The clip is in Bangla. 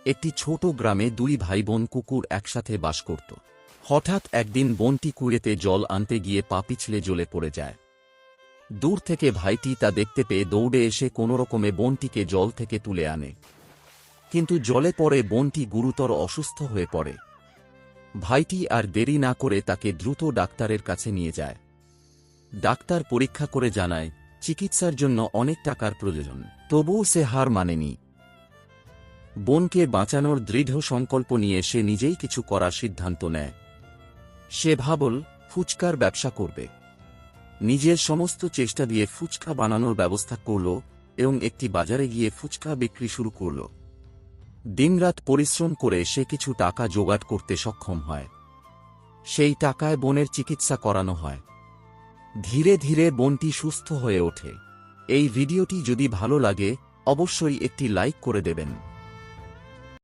একটি ছোট গ্রামে দুই ভাই বোন কুকুর একসাথে বাস করত। হঠাৎ একদিন বোনটি কুড়েতে জল আনতে গিয়ে পা পিছলে জলে পড়ে যায়। দূর থেকে ভাইটি তা দেখতে পেয়ে দৌড়ে এসে কোনোরকমে বোনটিকে জল থেকে তুলে আনে। কিন্তু জলে পড়ে বোনটি গুরুতর অসুস্থ হয়ে পড়ে। ভাইটি আর দেরি না করে তাকে দ্রুত ডাক্তারের কাছে নিয়ে যায়। ডাক্তার পরীক্ষা করে জানায় চিকিৎসার জন্য অনেক টাকার প্রয়োজন, তবুও সে হার মানেনি। বোনকে বাঁচানোর দৃঢ় সংকল্প নিয়ে সে নিজেই কিছু করার সিদ্ধান্ত নেয়। সে ভাবল ফুচকার ব্যবসা করবে। নিজের সমস্ত চেষ্টা দিয়ে ফুচকা বানানোর ব্যবস্থা করল এবং একটি বাজারে গিয়ে ফুচকা বিক্রি শুরু করল। দিনরাত পরিশ্রম করে সে কিছু টাকা জোগাড় করতে সক্ষম হয়। সেই টাকায় বোনের চিকিৎসা করানো হয়। ধীরে ধীরে বোনটি সুস্থ হয়ে ওঠে। এই ভিডিওটি যদি ভালো লাগে অবশ্যই একটি লাইক করে দেবেন।